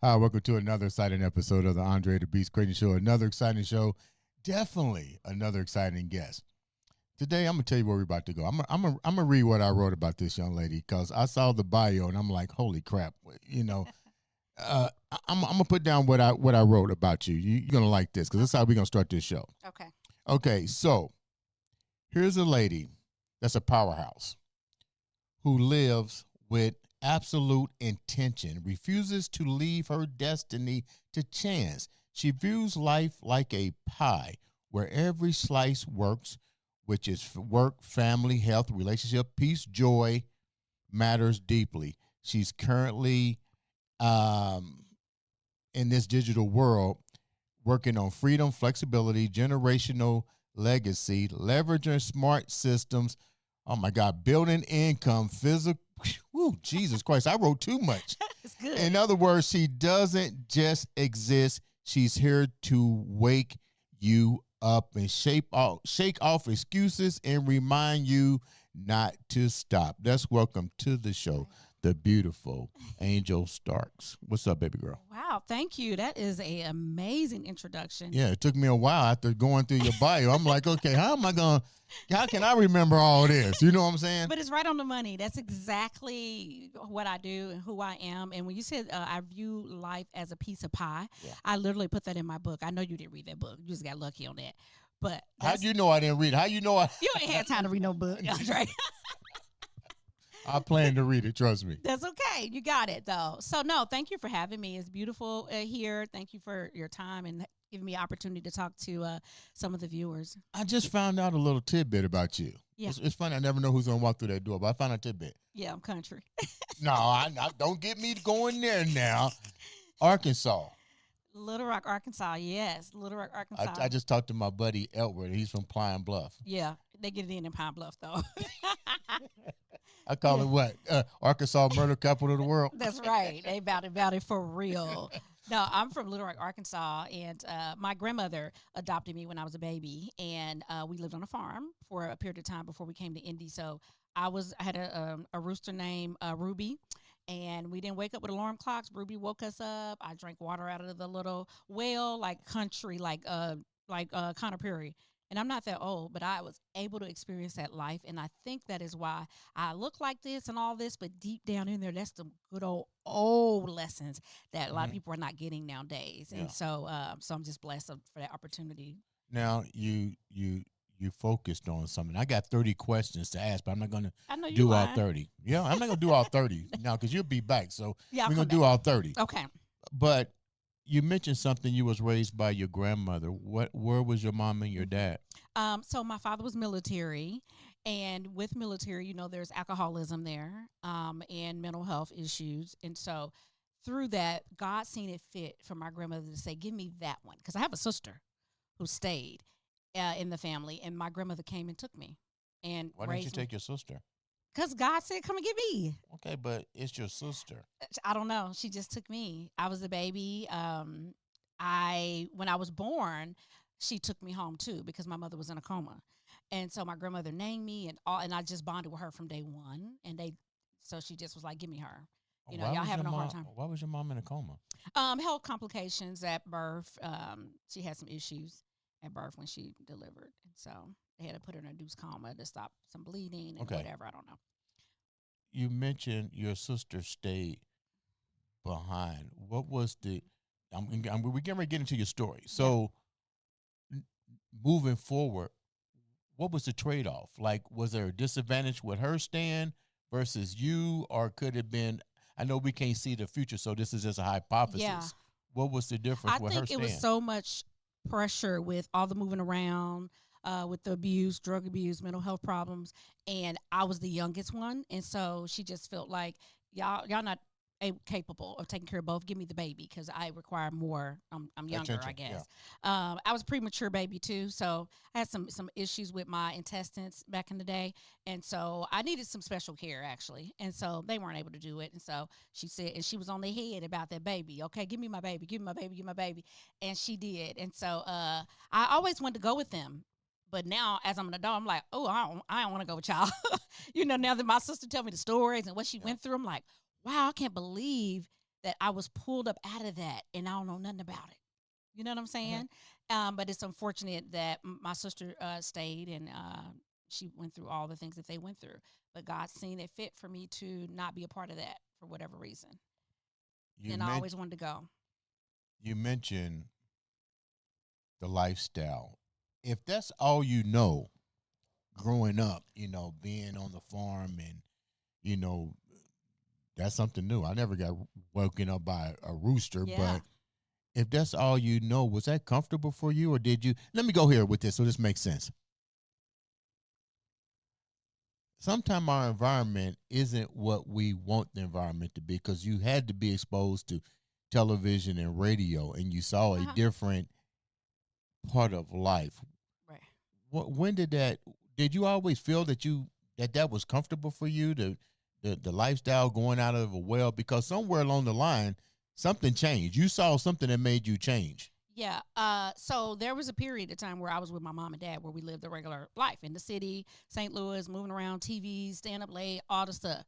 Hi, welcome to another exciting episode of the Andre the Beast Creighton Show. Another exciting show, definitely another exciting guest. Today, I'm gonna tell you where we're about to go. I'm gonna read what I wrote about this young lady because I saw the bio and I'm like, holy crap, I'm gonna put down what I wrote about you. You're gonna like this because this is how we're gonna start this show. Okay. Okay, so here's a lady that's a powerhouse who lives with absolute intention, refuses to leave her destiny to chance. She views life like a pie where every slice works, which is work, family, health, relationship, peace, joy matters deeply. She's currently um, in this digital world working on freedom, flexibility, generational legacy, leveraging smart systems. Oh my God, building income, physical. Woo, Jesus Christ, I wrote too much. It's good. In other words, she doesn't just exist. She's here to wake you up and shake off excuses and remind you not to stop. Let's welcome to the show the beautiful Angel Starks. What's up, baby girl? Wow, thank you. That is a amazing introduction. Yeah, it took me a while after going through your bio. I'm like, okay, how can I remember all this? You know what I'm saying? But it's right on the money. That's exactly what I do and who I am. And when you said I view life as a piece of pie, I literally put that in my book. I know you didn't read that book. You just got lucky on that. But how do you know I didn't read it? How you know you ain't had time to read no book, right? I plan to read it. Trust me. That's okay. You got it though. So no, thank you for having me. It's beautiful here. Thank you for your time and giving me opportunity to talk to some of the viewers. I just found out a little tidbit about you. Yeah. It's funny. I never know who's gonna walk through that door, but I found a tidbit. Yeah, I'm country. No, I don't get me going there now. Arkansas. Little Rock, Arkansas. Yes, Little Rock, Arkansas. I just talked to my buddy Elwood. He's from Pine Bluff. Yeah, they get it in Pine Bluff though. I call it what? Arkansas murder capital of the world. That's right. They about it for real. No, I'm from Little Rock, Arkansas, and my grandmother adopted me when I was a baby, and we lived on a farm for a period of time before we came to Indy. So I had a rooster named Ruby, and we didn't wake up with alarm clocks. Ruby woke us up. I drank water out of the little well, like country, like Conner Prairie. And I'm not that old, but I was able to experience that life. And I think that is why I look like this and all this, but deep down in there, that's the good old lessons that a lot of people are not getting nowadays. Yeah. And so I'm just blessed for that opportunity. Now you focused on something. I got 30 questions to ask, but I'm not going I know to you do all lying. 30. Yeah, I'm not going to do all 30 now because you'll be back. So Yeah, we're going to do all 30. Okay. But you mentioned something. You was raised by your grandmother. Where was your mom and your dad? So my father was military, and with military, there's alcoholism there, and mental health issues, and so through that, God seen it fit for my grandmother to say, "Give me that one," because I have a sister who stayed in the family, and my grandmother came and took me and Why didn't you take your sister? Because God said, "Come and get me." Okay, but it's your sister. I don't know. She just took me. I was a baby. When I was born, she took me home too because my mother was in a coma, and so my grandmother named me and I just bonded with her from day one. So she just was like, "Give me her." Y'all having a hard time. Why was your mom in a coma? Health complications at birth. She had some issues at birth when she delivered, and so they had to put her in a induced coma to stop some bleeding and whatever. I don't know. You mentioned your sister stayed behind. What was the? We're getting ready to get into your story. So, moving forward, what was the trade off? Like, was there a disadvantage with her staying versus you, or could it have been? I know we can't see the future, so this is just a hypothesis. Yeah. What was the difference with her I think staying? it was so much pressure with all the moving around, with the abuse, drug abuse, mental health problems, and I was the youngest one, and so she just felt like y'all not capable of taking care of both. Give me the baby because I require more. I'm younger, I guess. Yeah. I was a premature baby too, so I had some issues with my intestines back in the day, and so I needed some special care actually, and so they weren't able to do it, and so she said, and she was on their head about that baby. Okay, give me my baby, give me my baby, give me my baby, and she did, and so I always wanted to go with them. But now, as I'm an adult, I'm like, oh, I don't want to go with y'all. Now that my sister tell me the stories and what she went through, I'm like, wow, I can't believe that I was pulled up out of that and I don't know nothing about it. You know what I'm saying? But it's unfortunate that my sister stayed and she went through all the things that they went through. But God seen it fit for me to not be a part of that for whatever reason. You And I men- always wanted to go. you mentioned the lifestyle. If that's all you know growing up, being on the farm and, you know, that's something new. I never got woken up by a rooster, Yeah. but if that's all you know, was that comfortable for you or did you? Let me go here with this so this makes sense. Sometimes our environment isn't what we want the environment to be because you had to be exposed to television and radio and you saw a Uh-huh. different part of life. Right. When did you always feel that was comfortable for you, the lifestyle going out of a well? Because somewhere along the line something changed. You saw something that made you change. Yeah. So there was a period of time where I was with my mom and dad where we lived a regular life in the city, St. Louis, moving around, TV, staying up late, all the stuff.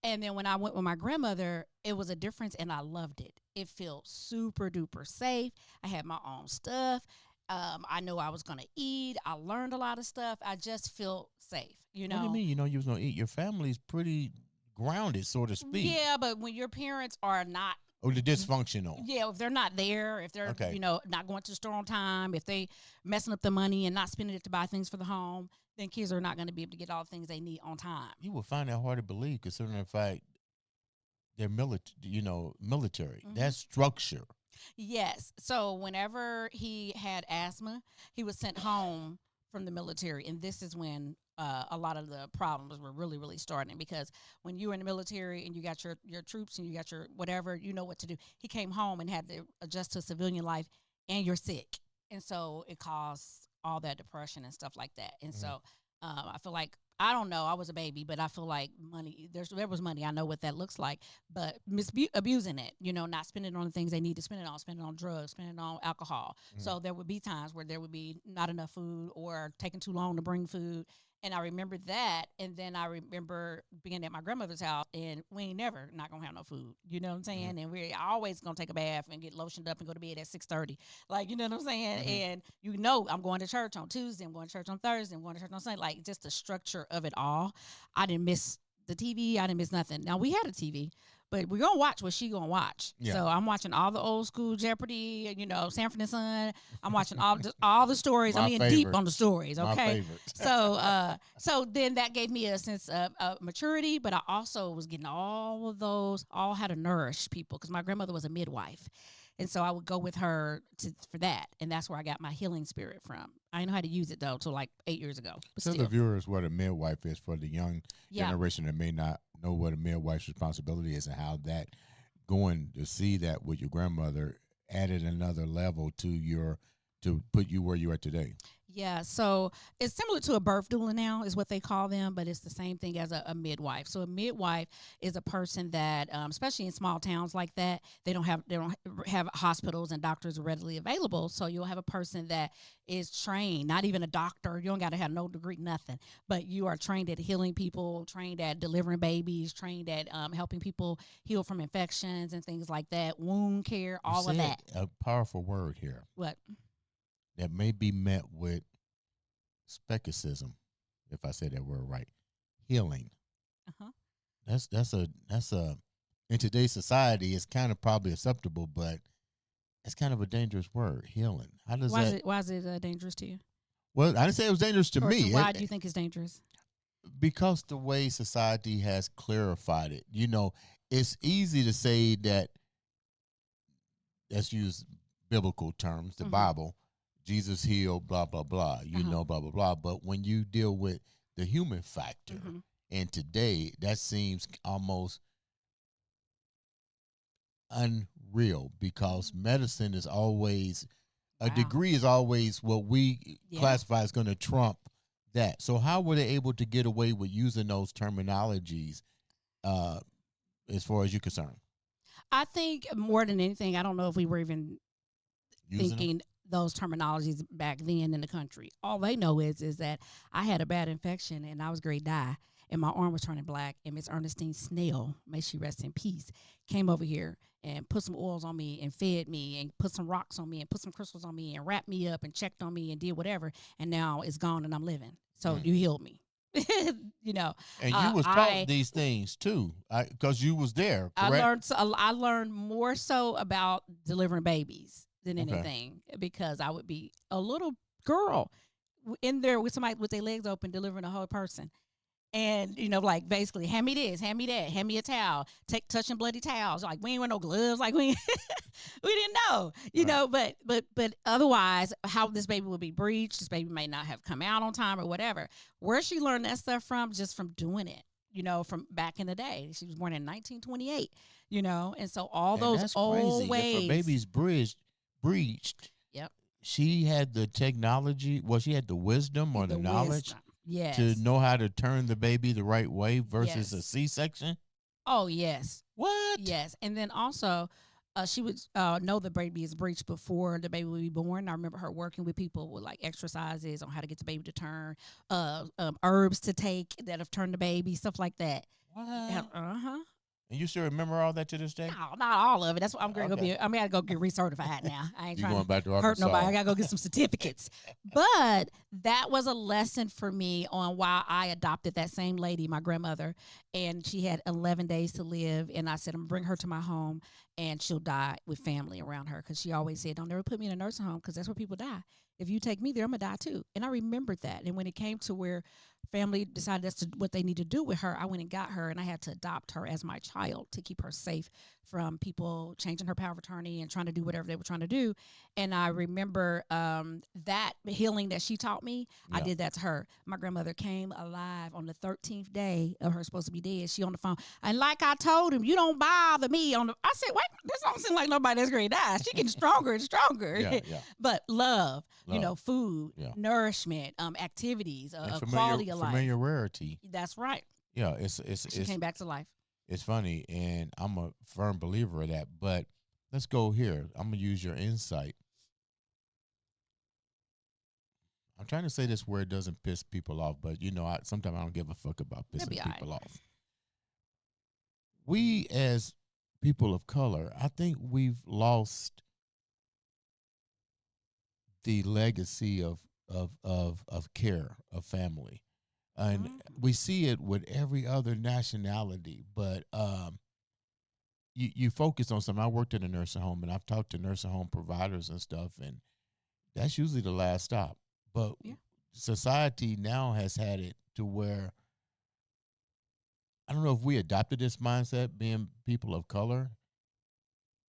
And then when I went with my grandmother, it was a difference and I loved it. It felt super duper safe. I had my own stuff. I know I was going to eat. I learned a lot of stuff. I just felt safe, you What do you know? mean? You was gonna eat. Your family's pretty grounded, so to speak. Yeah, but when your parents are not, Or the dysfunctional. yeah, if they're not there, if they're, Okay. not going to the store on time, if they messing up the money and not spending it to buy things for the home, then kids are not going to be able to get all the things they need on time. You would find that hard to believe, considering the fact they're military. Mhm. That's structure. Yes. So whenever he had asthma, he was sent home from the military, and this is when a lot of the problems were really, really starting. Because when you were in the military and you got your troops and you got your whatever, you know what to do. He came home and had to adjust to civilian life, and you're sick, and so it caused all that depression and stuff like that. And Mhm. so I feel like. I don't know. I was a baby, but I feel like money. There was money. I know what that looks like, but abusing it, not spending it on the things they need to spend it on, spending it on drugs, spending it on alcohol. Mhm. So there would be times where there would be not enough food or taking too long to bring food. And I remember that. And then I remember being at my grandmother's house and we ain't never not gonna have no food. You know what I'm saying? And we're always gonna take a bath and get lotioned up and go to bed at 6:30. Like, you know what I'm saying? Mhm. And I'm going to church on Tuesday, I'm going to church on Thursday, I'm going to church on Sunday. Like just the structure of it all. I didn't miss the TV. I didn't miss nothing. Now we had a TV, but we're gonna watch what she gonna watch. Yeah. So I'm watching all the old school Jeopardy, Sanford and Son. I'm watching all the stories. My I'm in deep favorite. on the stories. My Okay. favorite. So then that gave me a sense of maturity, but I also was getting all of those, all how to nourish people because my grandmother was a midwife. And so I would go with her for that. And that's where I got my healing spirit from. I didn't know how to use it though till like 8 years ago. But Tell still. the viewers what a midwife is for the young Yeah. generation that may not know what a midwife's responsibility is and how that going to see that with your grandmother added another level to put you where you are today. Yeah, so it's similar to a birth doula now, is what they call them, but it's the same thing as a midwife. So a midwife is a person that, especially in small towns like that, they don't have hospitals and doctors readily available. So you'll have a person that is trained, not even a doctor. You don't got to have no degree, nothing, but you are trained at healing people, trained at delivering babies, trained at helping people heal from infections and things like that, wound care, You all of said that. a powerful word here What? that may be met with skepticism, if I say that word right. Healing. Uh-huh. That's a in today's society it's kind of probably acceptable, but it's kind of a dangerous word. Healing. How does Why is it dangerous to you? Well, I didn't say it was dangerous to Or me. why do you think it's dangerous? Because the way society has clarified it. It's easy to say that, let's use biblical terms, the Mhm. Bible, Jesus healed, blah, blah, blah, Uh-huh. blah, blah, blah. But when you deal with the human factor, Mhm. and today that seems almost unreal because medicine is always, a Wow. degree is always what we Yeah. classify as going to trump that. So how were they able to get away with using those terminologies as far as you're concerned? I think more than anything, I don't know if we were even Using them? thinking those terminologies back then in the country. All they know is that I had a bad infection and I was going to die and my arm was turning black. And Miss Ernestine Snell, may she rest in peace, came over here and put some oils on me and fed me and put some rocks on me and put some crystals on me and wrapped me up and checked on me and did whatever. And now it's gone and I'm living. So Mm. you healed me. you know, And you was taught I these things too, because you was there, I correct? learned I learned more so about delivering babies than Okay. anything because I would be a little girl in there with somebody with their legs open delivering a whole person. And like basically, hand me this, hand me that, hand me a towel, touching bloody towels. Like we ain't wear no gloves, like we we didn't know, Right. But otherwise, how this baby would be breached, this baby may not have come out on time or whatever. Where she learned that stuff from, just from doing it, from back in the day. She was born in 1928, and so all And those that's old crazy. If a ways. baby's breached, Yep. she had the technology. Well, she had the wisdom or the knowledge Wisdom. Yes. to know how to turn the baby the right way versus a Yes. C-section. Oh yes. What? Yes, and then also, she would know the baby is breached before the baby would be born. I remember her working with people with like exercises on how to get the baby to turn, herbs to take that have turned the baby, stuff like that. What? Uh-huh. And you still remember all that to this day? No, not all of it. That's what I'm going to Okay. go be. I gotta go get recertified now. I ain't You trying going to back to hurt Arkansas? nobody. I gotta go get some certificates. But that was a lesson for me on why I adopted that same lady, my grandmother, and she had 11 days to live. And I said, I'm gonna bring her to my home, and she'll die with family around her, because she always said, "Don't ever put me in a nursing home, because that's where people die. If you take me there, I'm gonna die too." And I remembered that. And when it came to where family decided that's what they need to do with her, I went and got her, and I had to adopt her as my child to keep her safe from people changing her power of attorney and trying to do whatever they were trying to do. And I remember that healing that she taught me, I Yeah. did that to her. My grandmother came alive on the 13th day of her supposed to be dead. She on the phone. And like I told him, you don't bother me on the. I said, wait, this don't seem like nobody that's going to die. She getting stronger and stronger. Yeah, yeah. But love, Love. food, Yeah. nourishment, activities, And quality of life. familiarity. That's right. Yeah, it's She came back to life. it's funny, and I'm a firm believer of that. But let's go here. I'm gonna use your insight. I'm trying to say this where it doesn't piss people off, but sometimes I don't give a fuck about That'd pissing be all people off. We as people of color, I think we've lost the legacy of care of family, and Mhm. we see it with every other nationality. But you focus on something. I worked in a nursing home, and I've talked to nursing home providers and stuff, and that's usually the last stop. But Yeah. society now has had it to where I don't know if we adopted this mindset, being people of color.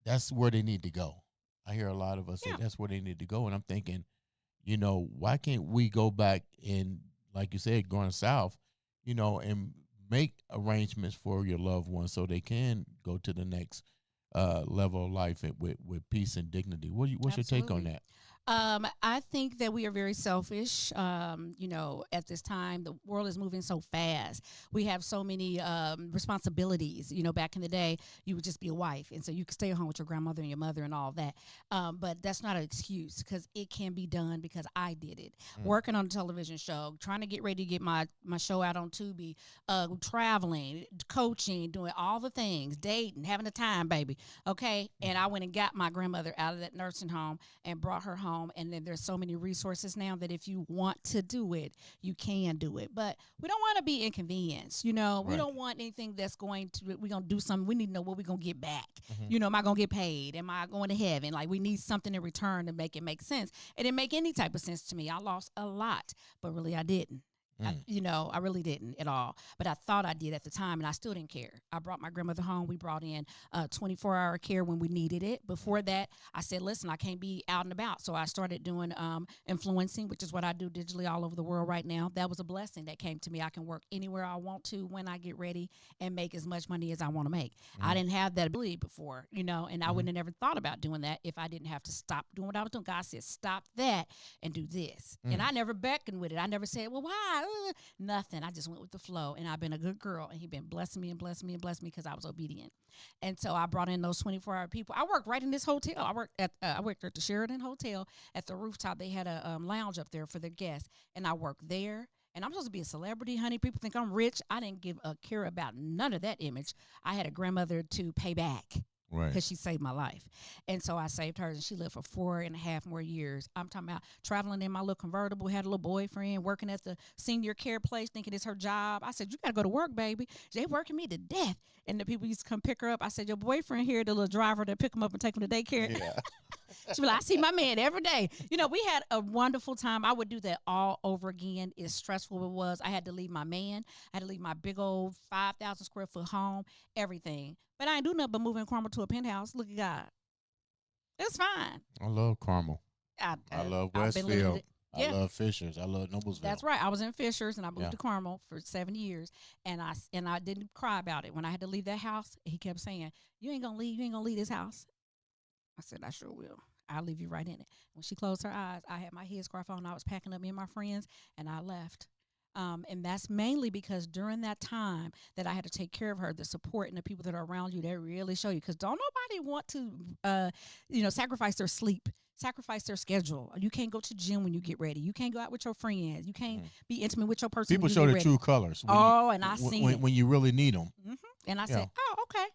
That's where they need to go. I hear a lot of us say Yeah. that's where they need to go, and I'm thinking, why can't we go back and, like you said, going south, and make arrangements for your loved ones so they can go to the next level of life with peace and dignity. What's your take on Absolutely. that? I think that we are very selfish. At this time, the world is moving so fast. We have so many responsibilities. Back in the day, you would just be a wife, and so you could stay at home with your grandmother and your mother and all that. But that's not an excuse, because it can be done, because I did it. Working on a television show, trying to get ready to get my show out on Tubi, traveling, coaching, doing all the things, dating, having a time, baby. Okay. And I went and got my grandmother out of that nursing home and brought her home. And then there's so many resources now that if you want to do it, you can do it. But we don't want to be inconvenienced. We Right. don't want anything that's we're going to do something. We need to know what we're going to get back. Mhm. Am I going to get paid? Am I going to heaven? Like, we need something in return to make it make sense. It didn't make any type of sense to me. I lost a lot, but really I didn't. I really didn't at all. But I thought I did at the time, and I still didn't care. I brought my grandmother home. We brought in 24-hour care when we needed it. Before that, I said, listen, I can't be out and about. So I started doing influencing, which is what I do digitally all over the world right now. That was a blessing that came to me. I can work anywhere I want to when I get ready and make as much money as I want to make. I didn't have that ability before, and I wouldn't have never thought about doing that if I didn't have to stop doing what I was doing. God said, stop that and do this. And I never beckoned with it. I never said, well, why? Nothing. I just went with the flow, and I've been a good girl, and He been blessing me and blessing me and blessing me because I was obedient. And so I brought in those 24-hour people. I worked right in this hotel. I worked at the Sheraton Hotel at the rooftop. They had a lounge up there for their guests, and I worked there. And I'm supposed to be a celebrity, honey. People think I'm rich. I didn't give a care about none of that image. I had a grandmother to pay back. Right. because she saved my life. And so I saved her, and she lived for 4.5 more years. I'm talking about traveling in my little convertible, had a little boyfriend, working at the senior care place, thinking it's her job. I said, "You got to go to work, baby." They working me to death. And the people used to come pick her up. I said, "Your boyfriend here, the little driver to pick him up and take him to daycare." Yeah. She'd be like, "I see my man every day." We had a wonderful time. I would do that all over again. As stressful it was, I had to leave my man. I had to leave my big old 5,000 square foot home, everything. But I ain't do nothing but moving Carmel to a penthouse. Look at God. It's fine. I love Carmel. I love I've been living Westfield. it. I Yeah, love Fishers. I love Noblesville. that's right. I was in Fishers and I moved Yeah. to Carmel for 7 years, and I didn't cry about it when I had to leave that house. He kept saying, "You ain't gonna leave. You ain't gonna leave this house." I said, "I sure will. I'll leave you right in it." When she closed her eyes, I had my headscarf on. I was packing up me and my friends, and I left. And that's mainly because during that time that I had to take care of her, the support and the people that are around you, they really show you. Because don't nobody want to, sacrifice their sleep, sacrifice their schedule. You can't go to gym when you get ready. You can't go out with your friends. You can't be intimate with your person. People when you show get their ready. true colors. Oh, and I seen it. When you really need them. And I Yeah. said, "Oh, okay."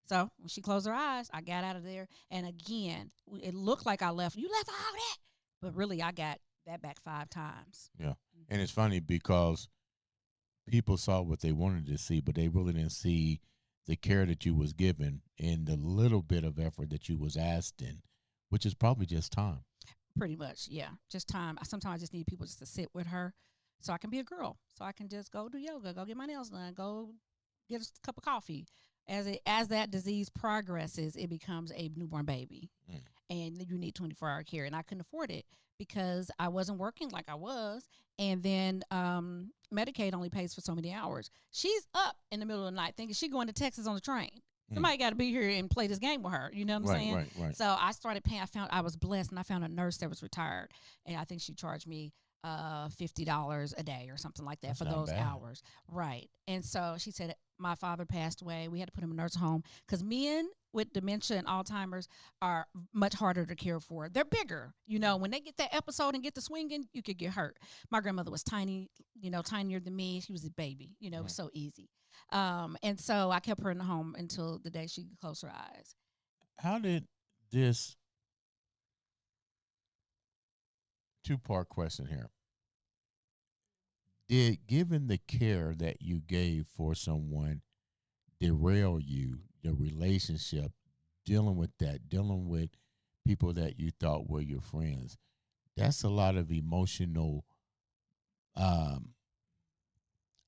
So when she closed her eyes, I got out of there. And again, it looked like I left. You left all that. But really, I got that back 5 times. Yeah. And it's funny because people saw what they wanted to see, but they really didn't see the care that you was given and the little bit of effort that you was asked in, which is probably just time. Pretty much, yeah. Just time. Sometimes I just need people just to sit with her so I can be a girl. So I can just go do yoga, go get my nails done, go get a cup of coffee. As that disease progresses, it becomes a newborn baby. Mm. And you need 24-hour care. And I couldn't afford it because I wasn't working like I was. And then Medicaid only pays for so many hours. She's up in the middle of the night thinking she's going to Texas on the train. Somebody got to be here and play this game with her. You know what I'm saying? Right. So I started paying. I was blessed, and I found a nurse that was retired, and I think she charged me $50 a day or something like that. That's for not those bad. hours. Right. And so she said, my father passed away. We had to put him in a nursing home because men with dementia and Alzheimer's are much harder to care for. They're bigger. When they get that episode and get the swinging, you could get hurt. My grandmother was tiny, tinier than me. She was a baby. It was so easy. And so I kept her in the home until the day she closed her eyes. How did this two-part question here? Did giving the care that you gave for someone derail you, the relationship, dealing with people that you thought were your friends? That's a lot of emotional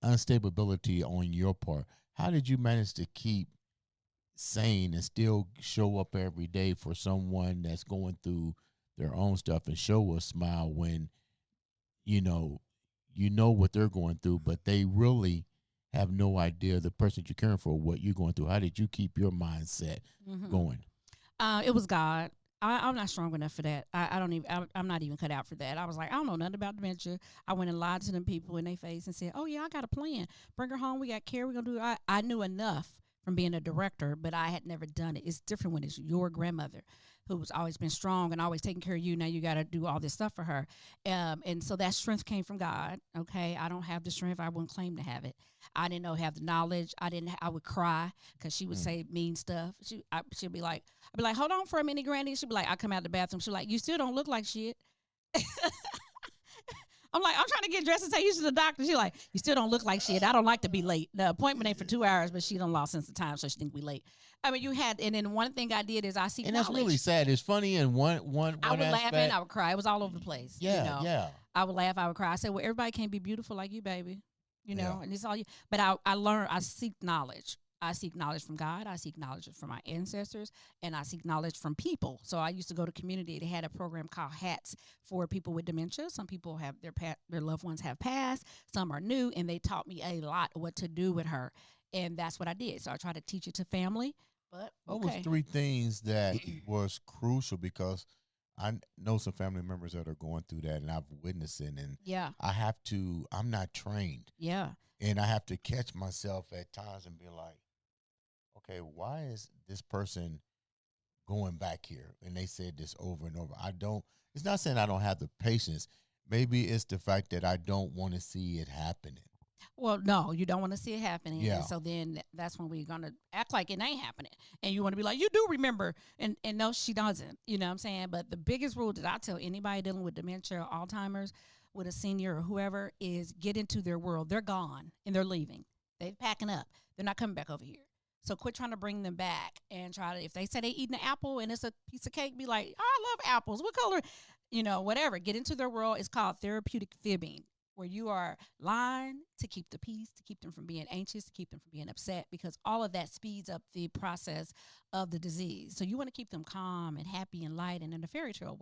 unstability on your part. How did you manage to keep sane and still show up every day for someone that's going through their own stuff and show a smile when you know what they're going through, but they really have no idea, the person you're caring for, what you're going through? How did you keep your mindset going? It was God. I'm not strong enough for that. I don't even. I'm not even cut out for that. I was like, I don't know nothing about dementia. I went and lied to them people in their face and said, "Oh yeah, I got a plan. Bring her home. We got care. We're gonna do it." I knew enough from being a director, but I had never done it. It's different when it's your grandmother who's always been strong and always taking care of you. Now you got to do all this stuff for her. And so that strength came from God. Okay. I don't have the strength. I wouldn't claim to have it. I didn't have the knowledge. I would cry because she would say mean stuff. She'd be like, I'd be like, "Hold on for a minute, Granny." She'd be like, I come out the bathroom. She'd be like, "You still don't look like shit." I'm like, I'm trying to get dressed and take you to the doctor. She's like, "You still don't look like shit. I don't like to be late. The appointment ain't for 2 hours, but she done lost sense of time, so she think we late." I mean, and then one thing I did is I see And knowledge. that's really sad. It's funny in one I would laugh aspect. and I would cry. It was all over the place. Yeah, yeah. I would laugh, I would cry. I said, "Well, everybody can't be beautiful like you, baby." Yeah. And it's all you. But I learned, I seek knowledge. I seek knowledge from God. I seek knowledge from my ancestors, and I seek knowledge from people. So I used to go to community. They had a program called HATS for people with dementia. Some people have their loved ones have passed. Some are new, and they taught me a lot what to do with her, and that's what I did. So I try to teach it to family. But What was 3 things that was crucial? Because I know some family members that are going through that, and I've witnessed it, and yeah, I'm not trained, yeah, and I have to catch myself at times and be like, okay, why is this person going back here? And they said this over and over. It's not saying I don't have the patience. Maybe it's the fact that I don't want to see it happening. Well, no, you don't want to see it happening. Yeah. And so then that's when we're going to act like it ain't happening. And you want to be like, you do remember. And no, she doesn't. You know what I'm saying? But the biggest rule that I tell anybody dealing with dementia or Alzheimer's with a senior or whoever is get into their world. They're gone and they're leaving. They're packing up. They're not coming back over here. So quit trying to bring them back and try to, if they say they eating an apple and it's a piece of cake, be like, oh, I love apples. What color? You know, whatever. Get into their world. It's called therapeutic fibbing, where you are lying to keep the peace, to keep them from being anxious, to keep them from being upset, because all of that speeds up the process of the disease. So you want to keep them calm and happy and light and in the fairy tale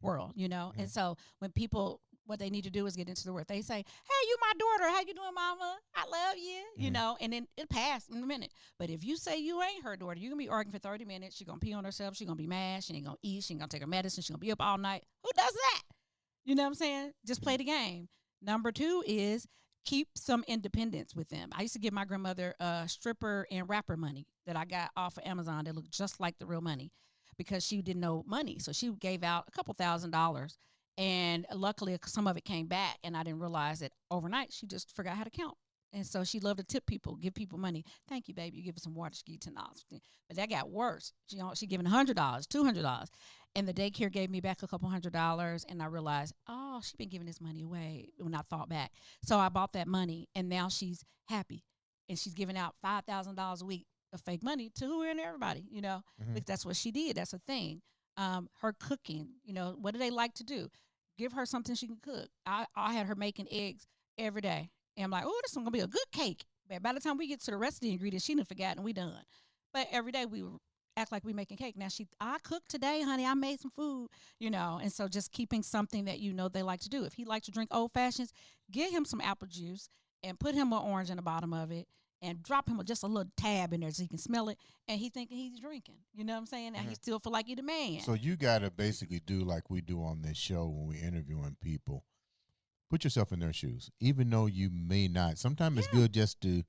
world, you know? Mhm. And so when people, what they need to do is get into the word. They say, hey, you my daughter. How you doing, mama? I love you, you Mhm. know? And then it passed in a minute. But if you say you ain't her daughter, you're going to be arguing for 30 minutes. She's going to pee on herself. She's going to be mad. She ain't going to eat. She ain't going to take her medicine. She's going to be up all night. Who does that? You know what I'm saying? Just play the game. Number two is keep some independence with them. I used to give my grandmother stripper and rapper money that I got off of Amazon that looked just like the real money because she didn't know money. So she gave out a couple $1,000. And luckily, some of it came back. And I didn't realize that overnight she just forgot how to count. And so she loved to tip people, give people money. Thank you, baby. You give us some water, ski $10. But that got worse. She giving $100, $200. And the daycare gave me back a couple $100, and I realized, oh, she's been giving this money away when I thought back. So I bought that money, and now she's happy, and she's giving out $5,000 a week of fake money to who and everybody, you know, Mhm. because that's what she did. That's a thing. Her cooking, you know, what do they like to do? Give her something she can cook. I had her making eggs every day, and I'm like, oh, this is gonna be a good cake. But by the time we get to the rest of the ingredients, she done forgotten we done. But every day we act like we making cake. Now I cooked today, honey. I made some food, you know. And so just keeping something that you know they like to do. If he likes to drink old fashions, get him some apple juice and put him an orange in the bottom of it and drop him just a little tab in there so he can smell it and he thinking he's drinking. You know what I'm saying? And he Mhm. still feel like he the man. So you got to basically do like we do on this show when we interviewing people. Put yourself in their shoes, even though you may not. Sometimes it's Yeah. good just to.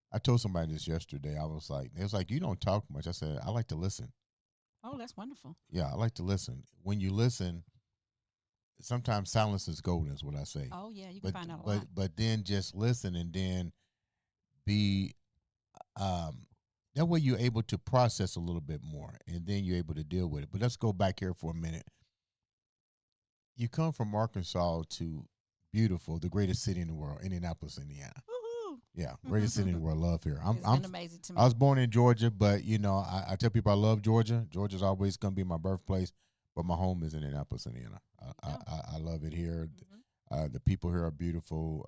I told somebody this yesterday. I was like, it was like you don't talk much. I said I like to listen. Oh, that's wonderful. Yeah, I like to listen. When you listen, sometimes silence is golden, is what I say. Oh yeah, you can But find out a but lot. but then just listen and then be um that way you're able to process a little bit more and then you're able to deal with it. But let's go back here for a minute. You come from Arkansas to beautiful, the greatest city in the world, Indianapolis, Indiana. Woohoo! Yeah, greatest city in the world. Love here. I'm It's I'm been amazing to I me. was born in Georgia, but I tell people I love Georgia. Georgia's always gonna be my birthplace, but my home is in Indianapolis, Indiana. Yeah. I love it here. Mhm. The people here are beautiful.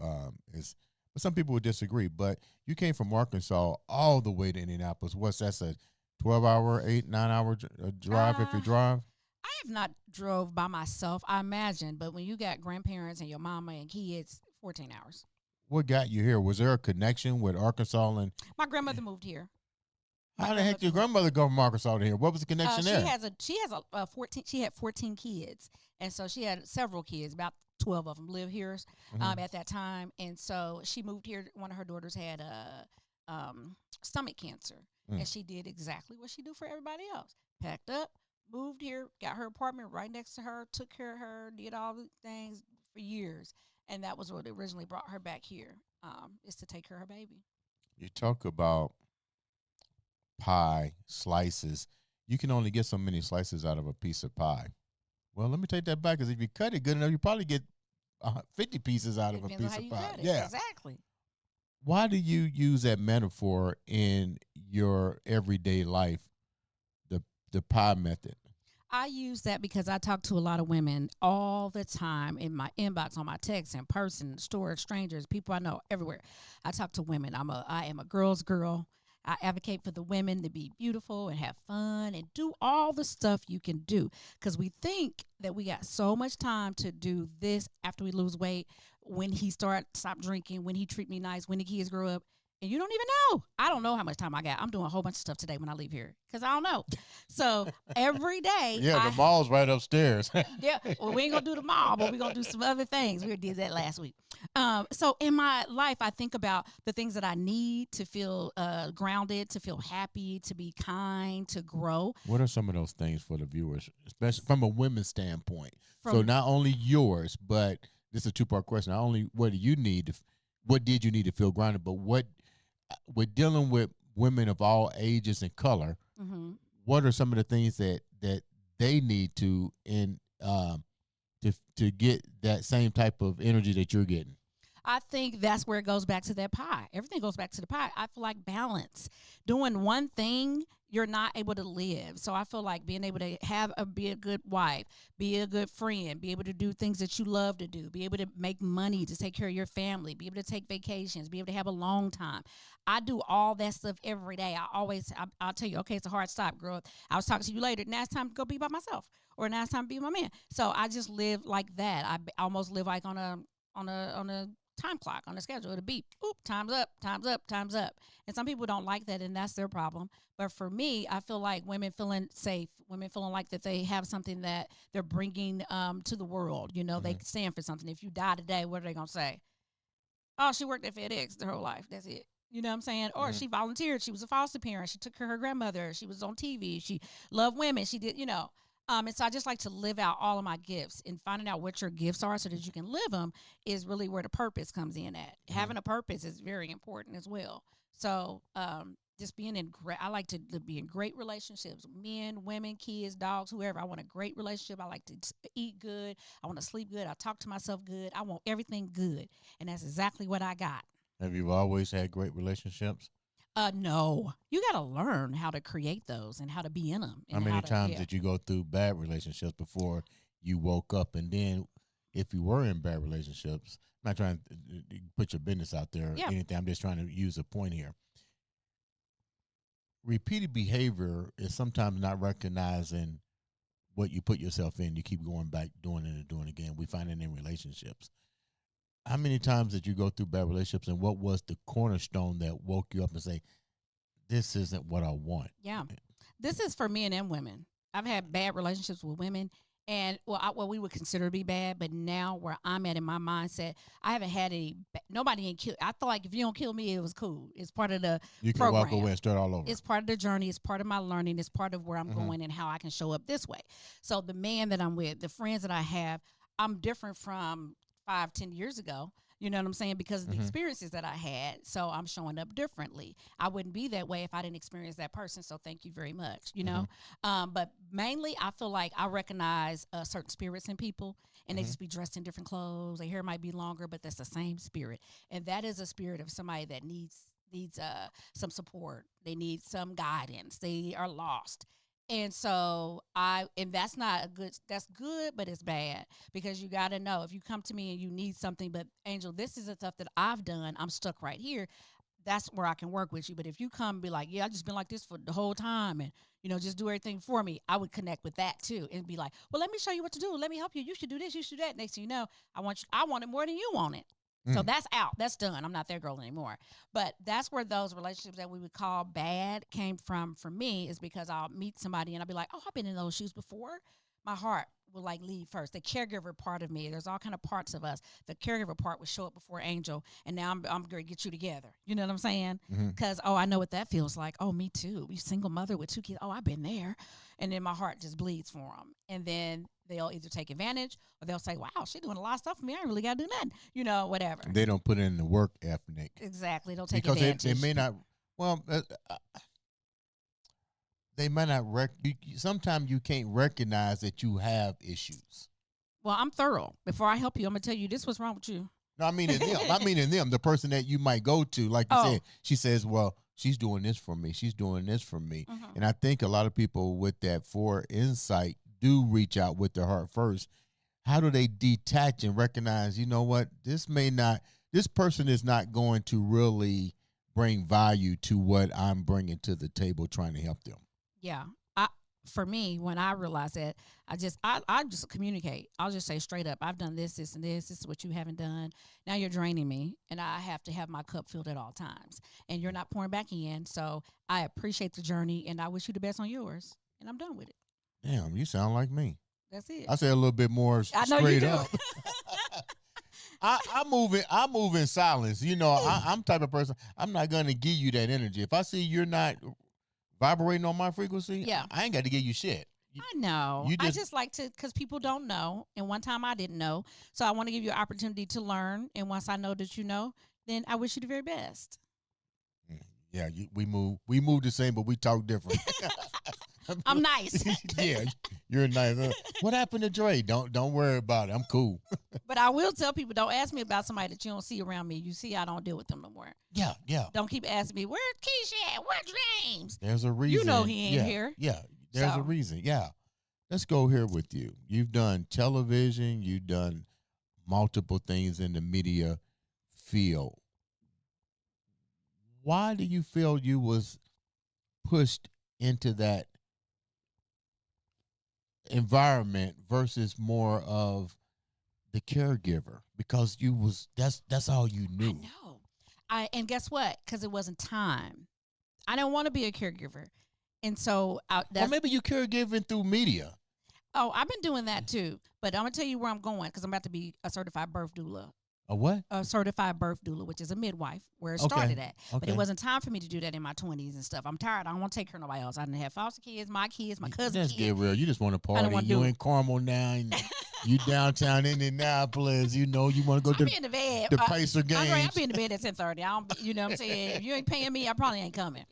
But some people would disagree. But you came from Arkansas all the way to Indianapolis. That's a 12-hour, 8, 9 hour drive if you Uh, drive? I have not drove by myself, I imagine, but when you got grandparents and your mama and kids, 14 hours. What got you here? Was there a connection with Arkansas and My grandmother moved here. My how the heck grandmother did your moved. grandmother go from Arkansas to here? What was the connection She there? has a 14. She had 14 kids, and so she had several kids. About 12 of them live here Mhm. at that time, and so she moved here. One of her daughters had stomach cancer, Mm. and she did exactly what she do for everybody else. Packed up, moved here, got her apartment right next to her, took care of her, did all the things for years, and that was what originally brought her back here. Is to take care of her baby. You talk about pie slices. You can only get so many slices out of a piece of pie. Well, let me take that back because if you cut it good enough, you probably get 50 pieces out It of a depends on piece how of you pie. cut it. Yeah. Exactly. Why do you use that metaphor in your everyday life, the the pie method? I use that because I talk to a lot of women all the time in my inbox, on my text, in person, stores, strangers, people I know everywhere. I talk to women. I am a girl's girl. I advocate for the women to be beautiful and have fun and do all the stuff you can do because we think that we got so much time to do this after we lose weight, when he stop drinking, when he treat me nice, when the kids grow up. And you don't even know. I don't know how much time I got. I'm doing a whole bunch of stuff today when I leave here because I don't know. So every day Yeah, the mall's right upstairs. yeah, well, we ain't gonna do the mall, but we're gonna do some other things. We did that last week. So in my life, I think about the things that I need to feel grounded, to feel happy, to be kind, to grow. What are some of those things for the viewers, especially from a women's standpoint? So From not only yours, but this is a two-part question. Not only what do you need what did you need to feel grounded? But what with dealing with women of all ages and color, Hmm. what are some of the things that they need to in to get that same type of energy that you're getting? I think that's where it goes back to that pie. Everything goes back to the pie. I feel like balance. Doing one thing, you're not able to live. So I feel like being able to be a good wife, be a good friend, be able to do things that you love to do, be able to make money to take care of your family, be able to take vacations, be able to have a long time. I do all that stuff every day. I'll tell you, okay, it's a hard stop, girl. I was talking to you later. Now it's time to go be by myself, or now it's time to be with my man. So I just live like that. Almost live like on a time clock, on a schedule. It'll beep. Oop, time's up, time's up, time's up. And some people don't like that, and that's their problem. But for me, I feel like women feeling safe, women feeling like that they have something that they're bringing to the world. You know, they Mhm. stand for something. If you die today, what are they gonna say? Oh, she worked at FedEx her whole life. That's it. You know what I'm saying? Or Mhm. she volunteered. She was a foster parent. She took care of her grandmother. She was on TV. She loved women. She did, you know. And so I just like to live out all of my gifts, and finding out what your gifts are so that you can live them is really where the purpose comes in at. Mhm. Having a purpose is very important as well. So just being in great, I like to be in great relationships, men, women, kids, dogs, whoever. I want a great relationship. I like to eat good. I want to sleep good. I talk to myself good. I want everything good. And that's exactly what I got. Have you always had great relationships? No, you got to learn how to create those and how to be in them How and how many to, times yeah. did you go through bad relationships before you woke up? And then, if you were in bad relationships, I'm not trying to put your business out there or Yeah. anything. I'm just trying to use a point here. Repeated behavior is sometimes not recognizing what you put yourself in. You keep going back, doing it and doing it again. We find it in relationships. How many times did you go through bad relationships, and what was the cornerstone that woke you up and say, "This isn't what I want"? Yeah. This is for men and women. I've had bad relationships with women, and what we would consider to be bad, but now where I'm at in my mindset, I haven't had nobody ain't kill. I feel like if you don't kill me, it was cool. It's part of the You can walk program. away and start all over. It's part of the journey. It's part of my learning. It's part of where I'm Hmm. going and how I can show up this way. So the man that I'm with, the friends that I have, I'm different from 5, 10 years ago. You know what I'm saying? Because of the Hmm. experiences that I had. So I'm showing up differently. I wouldn't be that way if I didn't experience that person. So thank you very much. You Hmm. know? But mainly, I feel like I recognize certain spirits in people, and they Hmm. just be dressed in different clothes. Their hair might be longer, but that's the same spirit. And that is a spirit of somebody that needs some support. They need some guidance. They are lost. And that's not a good, that's good, but it's bad because you got to know if you come to me and you need something, but Angel, this is the stuff that I've done. I'm stuck right here. That's where I can work with you. But if you come and be like, yeah, I just been like this for the whole time and, just do everything for me, I would connect with that too and be like, well, let me show you what to do. Let me help you. You should do this. You should do that. Next thing you know, I want it more than you want it. So Mm. that's out. That's done. I'm not their girl anymore. But that's where those relationships that we would call bad came from for me, is because I'll meet somebody and I'll be like, oh, I've been in those shoes before. My heart will like leave first. The caregiver part of me, there's all kind of parts of us. The caregiver part would show up before Angel, and now I'm going to get you together. You know what I'm saying? Hmm. Because, oh, I know what that feels like. Oh, me too. You single mother with 2 kids. Oh, I've been there. And then my heart just bleeds for them. And then they'll either take advantage or they'll say, wow, she's doing a lot of stuff for me. I ain't really got to do nothing. Whatever. They don't put in the work ethic Exactly. They'll take because they advantage. may not. Well, they might not. Sometimes you can't recognize that you have issues. Well, I'm thorough. Before I help you, I'm going to tell you this was wrong with you. No, I mean in them. I mean in them. The person that you might go to, like you Oh. said, she says, "Well, she's doing this for me. She's doing this for me." Mhm. And I think a lot of people with that insight do reach out with their heart first. How do they detach and recognize? You know what? This person is not going to really bring value to what I'm bringing to the table, trying to help them. Yeah. For me, when I realize that, I just communicate. I'll just say straight up, I've done this, this, and this. This is what you haven't done. Now you're draining me, and I have to have my cup filled at all times. And you're not pouring back in. So I appreciate the journey, and I wish you the best on yours. And I'm done with it. Damn, you sound like me. That's it. I say a little bit more I know you straight do. up. I move in silence. I'm type of person. I'm not gonna give you that energy. If I see you're not vibrating on my frequency, Yeah. I ain't got to give you shit. I know. You I just just like to, because people don't know. And one time I didn't know. So I want to give you an opportunity to learn. And once I know that you know, then I wish you the very best. Mm, yeah, we moved the same, but we talk different. I'm nice. Yeah, you're nice. What happened to Dre? Don't worry about it. I'm cool. But I will tell people, don't ask me about somebody that you don't see around me. You see, I don't deal with them no more. Yeah, yeah. Don't keep asking me, where's Keisha at? Where's James? There's a reason. You know he ain't yeah, here. Yeah, there's a So- reason. Yeah. Let's go here with you. You've done television, you've done multiple things in the media field. Why do you feel you was pushed into that environment versus more of the caregiver? Because you was that's all you I knew. know. And guess what? Because it wasn't time. I didn't want to be a caregiver. And so Or that's maybe you caregiving through media. oh, I've been doing that too. But I'm gonna tell you where I'm going because I'm about to be a certified birth doula. A what? A certified birth doula, which is a midwife, where it Okay. started at. But Okay. it wasn't time for me to do that in my 20s and stuff. I'm tired. I don't want to take care of nobody else. I didn't have foster kids, my cousin Let's kids. get real. You just want to party. wanna You do in Carmel now. And you downtown Indianapolis. You know you want to go I'll to be in the bed. the Pacer Andre, I'll games. be in the bed at 10:30. I don't, you know what I'm saying? If you ain't paying me, I probably ain't coming.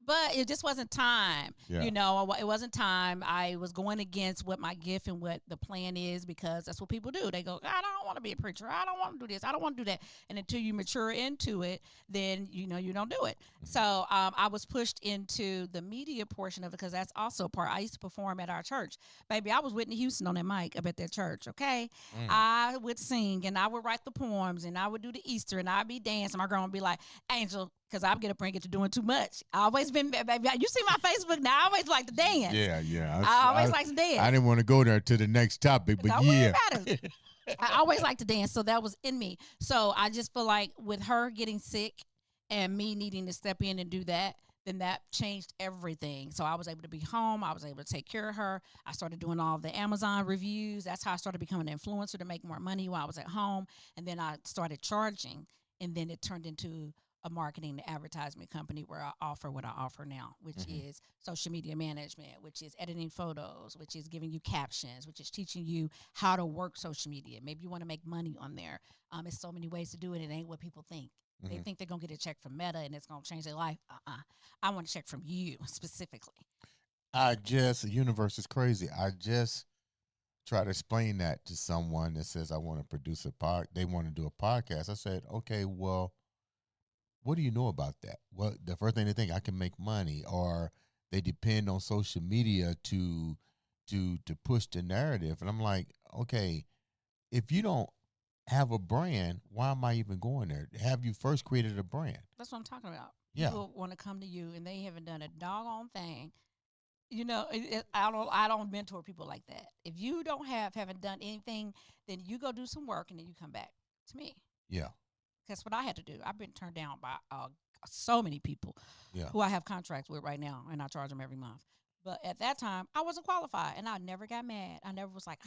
But it just wasn't time. Yeah. You know, it wasn't time. I was going against what my gift and what the plan is because that's what people do. They go, I don't want to be a preacher. I don't want to do this. I don't want to do that. And until you mature into it, then, you know, you don't do it. So I was pushed into the media portion of it because that's also a part. I used to perform at our church. Baby, I was Whitney Houston on that mic up at their church, okay? I would sing and I would write the poems and I would do the Easter and I'd be dancing. My girl would be like, Angel, because I'm going to bring it to doing too much. I always been, baby, you see my Facebook now, I always like to dance. Yeah. I always like to dance. I didn't want to go there to the next topic, but Don't worry yeah. about it. I always like to dance, so that was in me. So I just feel like with her getting sick and me needing to step in and do that, then that changed everything. So I was able to be home. I was able to take care of her. I started doing all of the Amazon reviews. That's how I started becoming an influencer to make more money while I was at home. And then I started charging, and then it turned into a marketing and advertisement company where I offer what I offer now, which is social media management, which is editing photos, which is giving you captions, which is teaching you how to work social media. Maybe you want to make money on there. It's so many ways to do it. It ain't what people think. They think they're going to get a check from Meta and it's going to change their life. I want a check from you specifically. The universe is crazy. I just try to explain that to someone that says I want to produce they want to do a podcast. I said, okay, well, what do you know about that? Well, the first thing they think I can make money, or they depend on social media to push the narrative. And I'm like, okay, if you don't have a brand, why am I even going there? Have you first created a brand? That's what I'm talking about. Yeah. People want to come to you and they haven't done a doggone thing. You know, I don't mentor people like that. If you haven't done anything, then you go do some work and then you come back to me. Yeah. That's what I had to do. I've been turned down by so many people Yeah. who I have contracts with right now, and I charge them every month. But at that time, I wasn't qualified, and I never got mad. I never was like,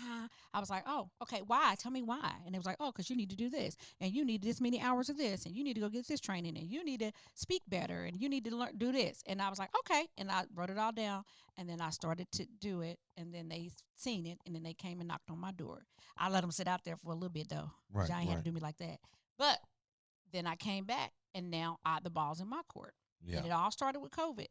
I was like, oh, okay, why? Tell me why. And it was like, oh, because you need to do this, and you need this many hours of this, and you need to go get this training, and you need to speak better, and you need to do this. And I was like, okay. And I wrote it all down, and then I started to do it, and then they seen it, and then they came and knocked on my door. I let them sit out there for a little bit, though. Right, Y'all ain't have right. to do me like that. But then I came back, and now the ball's in my court. Yeah. And it all started with COVID.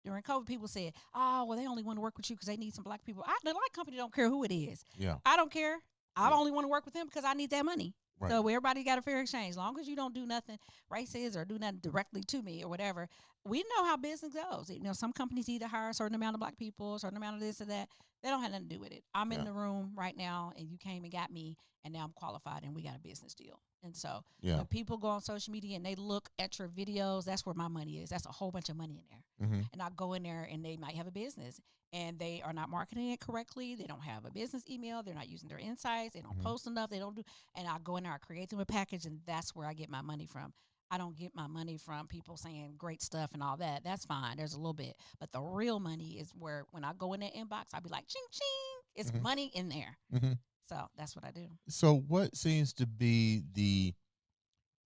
During COVID, people said, oh, well, they only want to work with you because they need some black people. The light company don't care who it is. Yeah. I don't care. I Yeah. only want to work with them because I need that money. Right. So everybody got a fair exchange. As long as you don't do nothing racist or do nothing directly to me or whatever, we know how business goes. You know, some companies either hire a certain amount of black people, a certain amount of this or that. They don't have nothing to do with it. I'm Yeah. in the room right now, and you came and got me, and now I'm qualified, and we got a business deal. And so Yeah. when people go on social media and they look at your videos, that's where my money is. That's a whole bunch of money in there. Mm-hmm. And I go in there and they might have a business and they are not marketing it correctly. They don't have a business email. They're not using their insights. They don't Mhm. post enough. They don't do. And I go in there, I create them a package, and that's where I get my money from. I don't get my money from people saying great stuff and all that. That's fine. There's a little bit. But the real money is where when I go in that inbox, I'll be like, ching, ching. It's Mhm. money in there. Mm-hmm. So that's what I do. So, what seems to be the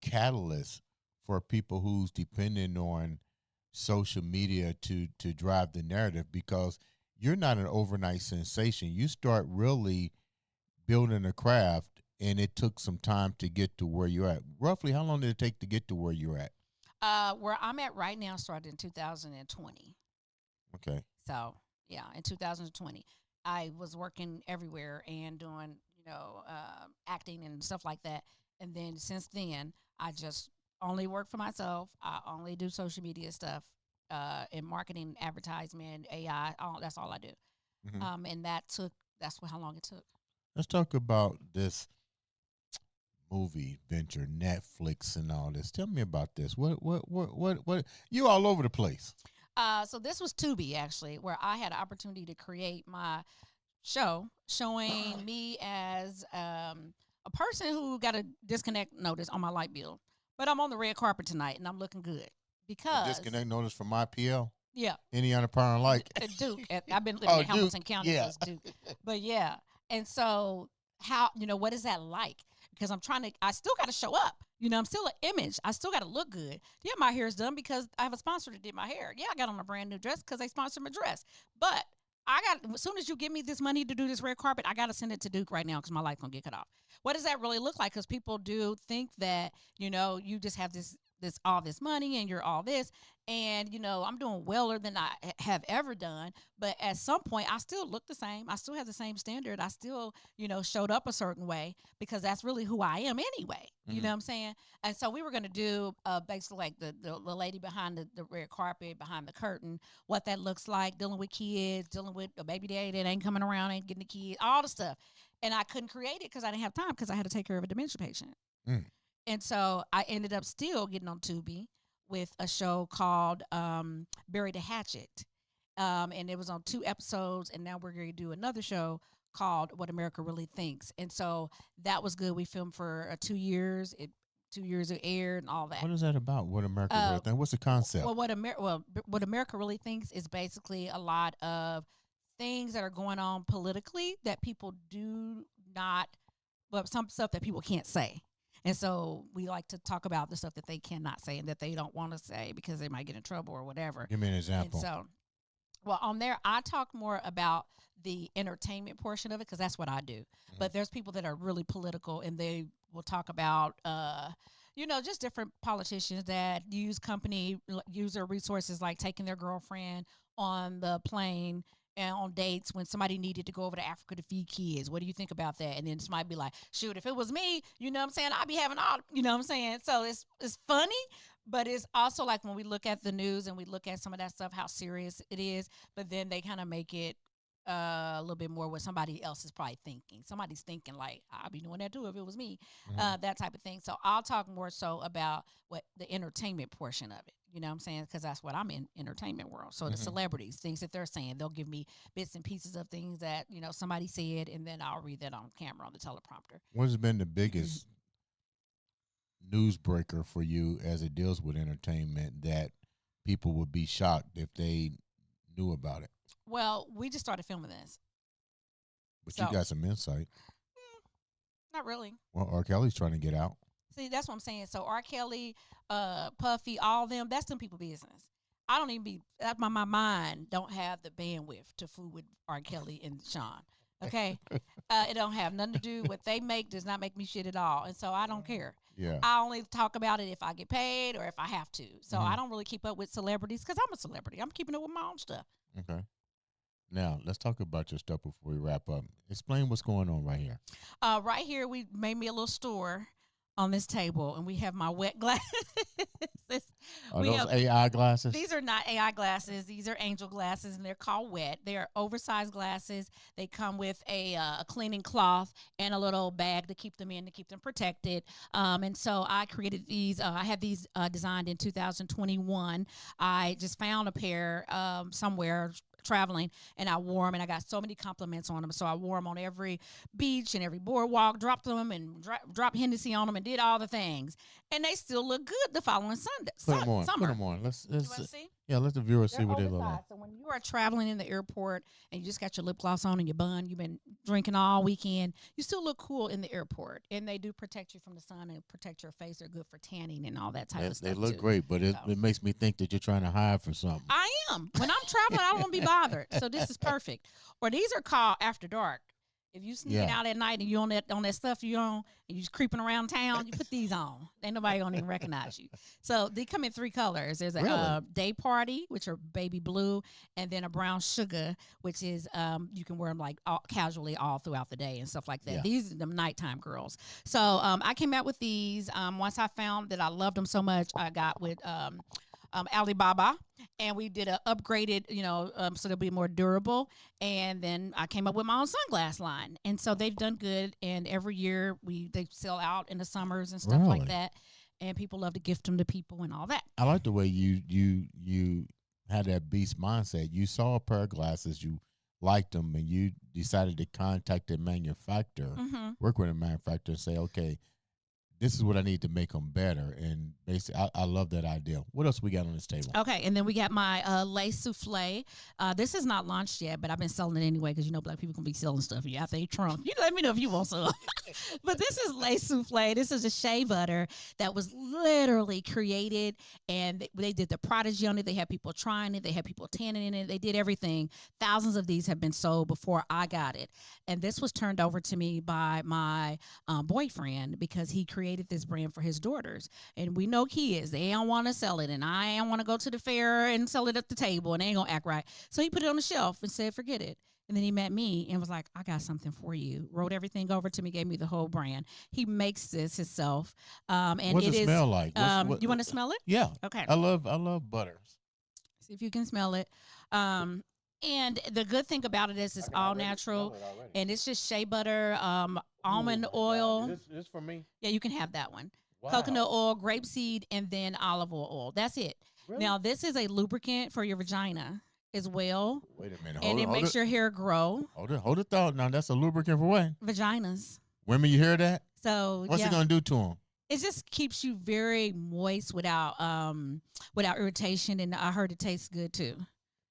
catalyst for people who's depending on social media to drive the narrative? Because you're not an overnight sensation. You start really building a craft and it took some time to get to where you're at. Roughly, how long did it take to get to where you're at? Where I'm at right now started in 2020. Okay. So yeah, in 2020, I was working everywhere and doing, acting and stuff like that. And then since then, I just only work for myself. I only do social media stuff, in marketing, advertisement, AI. That's all I do. Hmm. And how long it took. Let's talk about this movie venture, Netflix, and all this. Tell me about this. What? You all over the place. So this was Tubi actually, where I had an opportunity to create my show showing me as a person who got a disconnect notice on my light bill, but I'm on the red carpet tonight and I'm looking good A because disconnect notice from IPL. yeah, Indiana Power and Light. Duke. I've been living Oh, in Duke. Hamilton County, Yeah. so it's Duke. But yeah, and so how what is that like? Because I still got to show up. I'm still an image. I still got to look good. Yeah, my hair is done because I have a sponsor that did my hair. Yeah, I got on a brand new dress because they sponsored my dress. But as soon as you give me this money to do this red carpet, I got to send it to Duke right now because my life gonna get cut off. What does that really look like? Because people do think that you just have this all this money and you're all this, and I'm doing weller than I have ever done. But at some point, I still look the same. I still have the same standard. I still showed up a certain way because that's really who I am anyway. You know what I'm saying? And so we were gonna do basically like the lady behind the red carpet, behind the curtain, what that looks like, dealing with kids, dealing with a baby daddy that ain't coming around, ain't getting the kids, all the stuff. And I couldn't create it because I didn't have time because I had to take care of a dementia patient. Mm. And so I ended up still getting on Tubi with a show called Bury the Hatchet. And it was on 2 episodes. And now we're going to do another show called What America Really Thinks. And so that was good. We filmed for 2 years. 2 years it aired and all that. What is that about? What America really thinks? What's the concept? Well, what America Really Thinks is basically a lot of things that are going on politically that people do not, but some stuff that people can't say. And so we like to talk about the stuff that they cannot say and that they don't want to say because they might get in trouble or whatever. Give me an example. And so, well, on there, I talk more about the entertainment portion of it because that's what I do. Mm-hmm. But there's people that are really political and they will talk about, just different politicians that use their resources, like taking their girlfriend on the plane and on dates when somebody needed to go over to Africa to feed kids. What do you think about that? And then somebody be like, shoot, if it was me, you know what I'm saying, I'd be having all, you know what I'm saying? So it's funny, but it's also like when we look at the news and we look at some of that stuff, how serious it is, but then they kind of make it a little bit more what somebody else is probably thinking. Somebody's thinking like, I'd be doing that too if it was me, that type of thing. So I'll talk more so about what the entertainment portion of it. You know what I'm saying? Because that's what I'm in, entertainment world. So the celebrities, things that they're saying, they'll give me bits and pieces of things that, somebody said, and then I'll read that on camera on the teleprompter. What has been the biggest news breaker for you as it deals with entertainment that people would be shocked if they knew about it? Well, we just started filming this. But you got some insight. Not really. Well, R. Kelly's trying to get out. See, that's what I'm saying. So R. Kelly, Puffy, all them, that's them people business. I don't even be, my mind don't have the bandwidth to fool with R. Kelly and Sean. Okay? It don't have nothing to do. What they make does not make me shit at all. And so I don't care. Yeah. I only talk about it if I get paid or if I have to. So I don't really keep up with celebrities because I'm a celebrity. I'm keeping up with my own stuff. Okay. Now, let's talk about your stuff before we wrap up. Explain what's going on right here. Right here, we made me a little store on this table, and we have my wet glasses. Are those AI glasses? These are not AI glasses. These are angel glasses, and they're called wet. They are oversized glasses. They come with a cleaning cloth and a little bag to keep them in, to keep them protected. And so I created these. I had these designed in 2021. I just found a pair somewhere traveling, and I wore them, and I got so many compliments on them. So I wore them on every beach and every boardwalk, dropped them and dropped Hennessy on them and did all the things. And they still look good the following Sunday. Put them on. Summer. Put them on. Let's you want to see? Yeah, let the viewers see what they look oversized. like. So when you are traveling in the airport and you just got your lip gloss on and your bun, you've been drinking all weekend, you still look cool in the airport. And they do protect you from the sun and protect your face. They're good for tanning and all that type of stuff. They look too. great, but it makes me think that you're trying to hide from something. I am. When I'm traveling, I don't want to be bothered. So this is perfect. Or these are called After Dark. If you sneaking Yeah. out at night and you on that stuff you on and you just creeping around town, you put these on. Ain't nobody gonna even recognize you. So they come in 3 colors. There's a Really? day party, which are baby blue, and then a brown sugar, which is you can wear them like casually all throughout the day and stuff like that. Yeah. These are the nighttime girls. So I came out with these. Once I found that I loved them so much, I got with Alibaba, and we did a upgraded, so they'll be more durable. And then I came up with my own sunglass line, and so they've done good. And every year they sell out in the summers and stuff like Really? that, and people love to gift them to people and all that. I like the way you had that beast mindset. You saw a pair of glasses, you liked them, and you decided to contact the manufacturer, Mm-hmm. work with a manufacturer, and say, okay, this is what I need to make them better. And basically, I love that idea. What else we got on this table? Okay, and then we got my lace souffle. This is not launched yet, but I've been selling it anyway because black people can be selling stuff. You have to eat trunk. You let me know if you want some. But this is lace souffle. This is a shea butter that was literally created, and they did the prodigy on it. They had people trying it. They had people tanning in it. They did everything. Thousands of these have been sold before I got it, and this was turned over to me by my boyfriend because he created this brand for his daughters. And we know kids, they don't want to sell it, and I don't want to go to the fair and sell it at the table, and they ain't gonna act right. So he put it on the shelf and said, forget it. And then he met me and was like, I got something for you. Wrote everything over to me, gave me the whole brand. He makes this himself. And What's it it is, smell like? you want to smell it? Yeah, Okay. I love butters. See if you can smell it. And the good thing about it is it's all natural, and it's just shea butter, almond oil. Is this for me? Yeah, you can have that one. Wow. Coconut oil, grapeseed, and then olive oil. That's it. Really? Now, this is a lubricant for your vagina as well, Wait a minute. and it makes your hair grow. Hold it thought. Now that's a lubricant for what? Vaginas. Women, you hear that? So What's yeah, it gonna do to them? it just keeps you very moist without irritation, and I heard it tastes good too.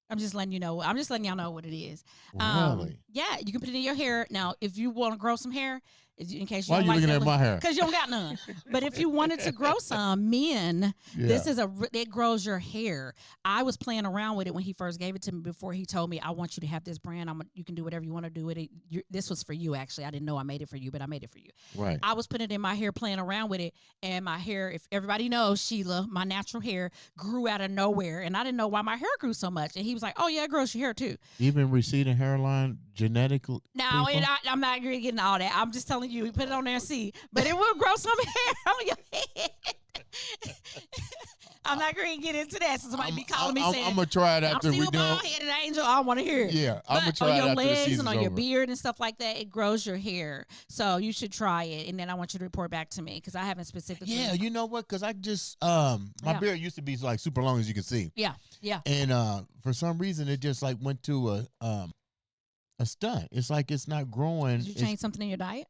I'm just letting you know. I'm just letting y'all know what it is. Really? Yeah, you can put it in your hair. Now, if you want to grow some hair, in case you Why are don't you like looking that at my hair? because you don't got none. But if you wanted to grow some, men, Yeah. this is it grows your hair. I was playing around with it when he first gave it to me. Before he told me, I want you to have this brand. You can do whatever you want to do with it. This was for you, actually. I didn't know I made it for you, but I made it for you. Right. I was putting it in my hair, playing around with it, and my hair, if everybody knows, Sheila, my natural hair grew out of nowhere, and I didn't know why my hair grew so much. And he was like, oh, yeah, it grows your hair, too. Even receding hairline, genetically. No, and I'm not agree getting all that. I'm just telling you, put it on there and see. But it will grow some hair on your head. I'm not going to get into that. So somebody be calling me saying, I'm gonna try it I'm after we still done. bald-headed angel. I don't want to hear it. Yeah, I'm gonna But try on it your after the legs season's and on your over. beard and stuff like that, it grows your hair. So you should try it, and then I want you to report back to me because I haven't specifically. Yeah, you know what? Because I just my Yeah. beard used to be like super long, as you can see, Yeah. and for some reason it just like went to a stunt. It's like it's not growing. Did you change something in your diet?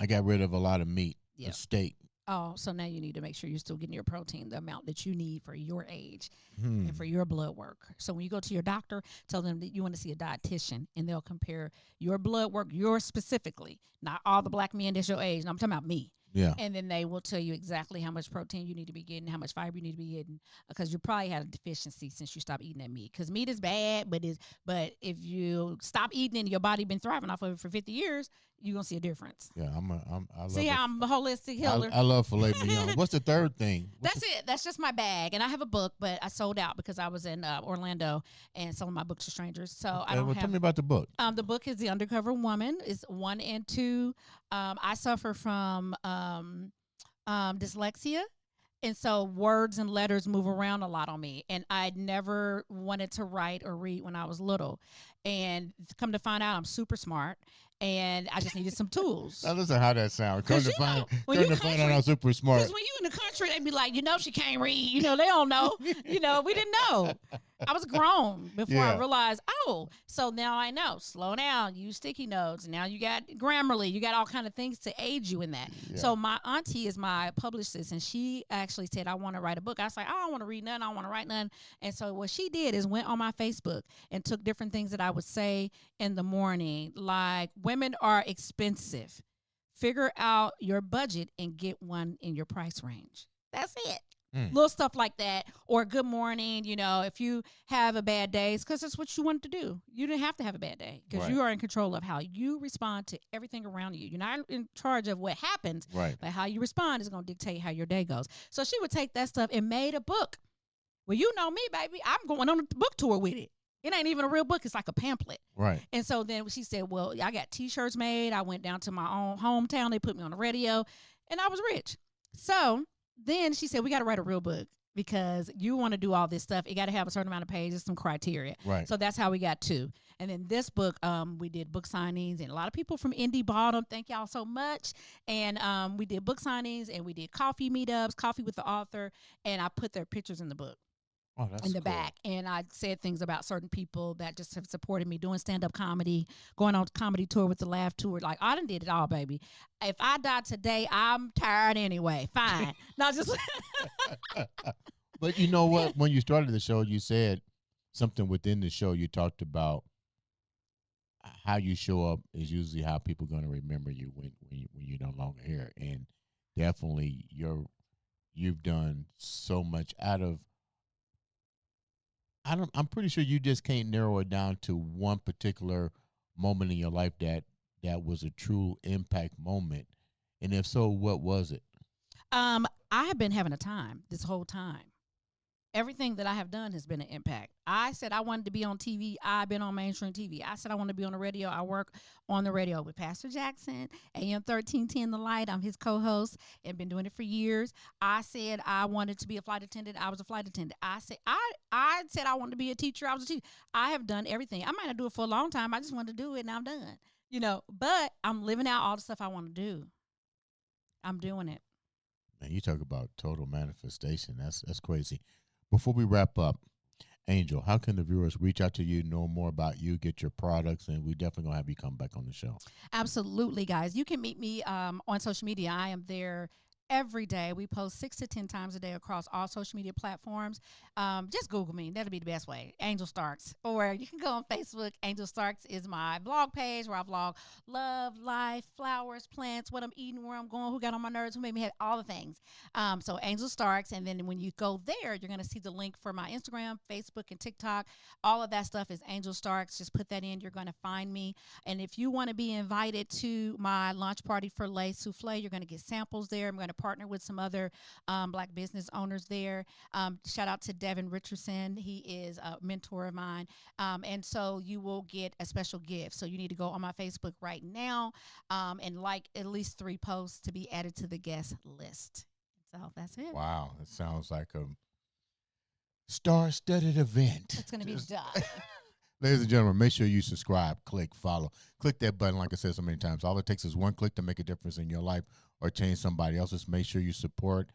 I got rid of a lot of meat, Yeah. steak. Oh, so now you need to make sure you're still getting your protein, the amount that you need for your age Hmm. and for your blood work. So when you go to your doctor, tell them that you want to see a dietitian, and they'll compare your blood work, yours specifically, not all the black men that's your age. No, I'm talking about me. Yeah. And then they will tell you exactly how much protein you need to be getting, how much fiber you need to be getting, because you probably had a deficiency since you stopped eating that meat. Because meat is bad, but if you stop eating it and your body been thriving off of it for 50 years, you're gonna see a difference. Yeah, I love See how I'm a holistic healer. I love filet mignon. What's the third thing? That's it. That's just my bag, and I have a book, but I sold out because I was in Orlando and selling my books to strangers. So I don't Well, have. tell me about the book. The book is The Undercover Woman. It's 1 and 2. I suffer from dyslexia. And so words and letters move around a lot on me. And I never wanted to write or read when I was little. And come to find out, I'm super smart. And I just needed some tools. Now listen how that sounds. Come 'Cause to you find, know, when come you to find out country- I'm super smart. Because when you in the country, they be like, she can't read. They don't know. We didn't know. I was grown before I Yeah. realized, so now I know. Slow down. Use sticky notes. Now you got Grammarly. You got all kind of things to aid you in that. Yeah. So my auntie is my publicist, and she actually said, I want to write a book. I was like, I don't want to read none. I don't want to write none. And so what she did is went on my Facebook and took different things that I would say in the morning, like women are expensive. Figure out your budget and get one in your price range. That's it. Little stuff like that, or good morning. If you have a bad day, it's because it's what you wanted to do. You didn't have to have a bad day because Right. you are in control of how you respond to everything around you. You're not in charge of what happens, Right. but how you respond is going to dictate how your day goes. So she would take that stuff and made a book. Well, you know me, baby. I'm going on a book tour with it. It ain't even a real book. It's like a pamphlet. Right. And so then she said, well, I got T-shirts made. I went down to my own hometown. They put me on the radio, and I was rich. So then she said, we got to write a real book because you want to do all this stuff. You got to have a certain amount of pages, some criteria. Right. So that's how we got two. And then this book, we did book signings, and a lot of people from Indy bought them. Thank y'all so much. And we did book signings, and we did coffee meetups, coffee with the author, and I put their pictures in the book. Oh, that's in the cool. back, and I said things about certain people that just have supported me doing stand-up comedy, going on comedy tour with the Laugh Tour. Like, I done did it all, baby. If I die today, I'm tired anyway. Fine. Not just But you know what? When you started the show, you said something within the show. You talked about how you show up is usually how people are going to remember you when you're no longer here, and definitely you've done so much out of. I'm pretty sure you just can't narrow it down to one particular moment in your life that was a true impact moment. And if so, what was it? I have been having a time this whole time. Everything that I have done has been an impact. I said I wanted to be on TV. I've been on mainstream TV. I said I want to be on the radio. I work on the radio with Pastor Jackson, AM 1310 The Light. I'm his co-host and been doing it for years. I said I wanted to be a flight attendant. I was a flight attendant. I said I wanted to be a teacher. I was a teacher. I have done everything. I might not do it for a long time. I just wanted to do it, and I'm done. But I'm living out all the stuff I want to do. I'm doing it. Man, you talk about total manifestation. That's crazy. Before we wrap up, Angel, how can the viewers reach out to you, know more about you, get your products, and we definitely gonna have you come back on the show. Absolutely, guys. You can meet me on social media. I am there every day. We post 6 to 10 times a day across all social media platforms. Just Google me. That'll be the best way. Angel Starks. Or you can go on Facebook. Angel Starks is my vlog page where I vlog love, life, flowers, plants, what I'm eating, where I'm going, who got on my nerves, who made me have all the things. So Angel Starks. And then when you go there, you're going to see the link for my Instagram, Facebook, and TikTok. All of that stuff is Angel Starks. Just put that in. You're going to find me. And if you want to be invited to my launch party for Lay Souffle, you're going to get samples there. I'm going to partner with some other Black business owners there. Shout out to Devin Richardson. He is a mentor of mine. And so you will get a special gift. So you need to go on my Facebook right now and like at least 3 posts to be added to the guest list. So that's it. Wow, it sounds like a star-studded event. It's going to be done. Ladies and gentlemen, make sure you subscribe, click, follow. Click that button, like I said so many times. All it takes is one click to make a difference in your life or change somebody else's. Make sure you support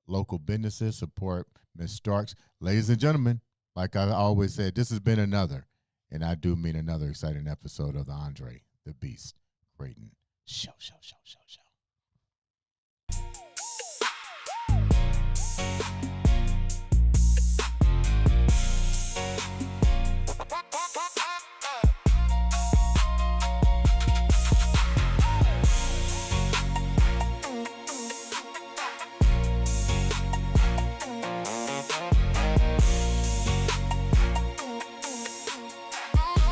local businesses, support Ms. Starks. Ladies and gentlemen, like I always said, this has been another, and I do mean another exciting episode of the Andre the Beast Creighton Show.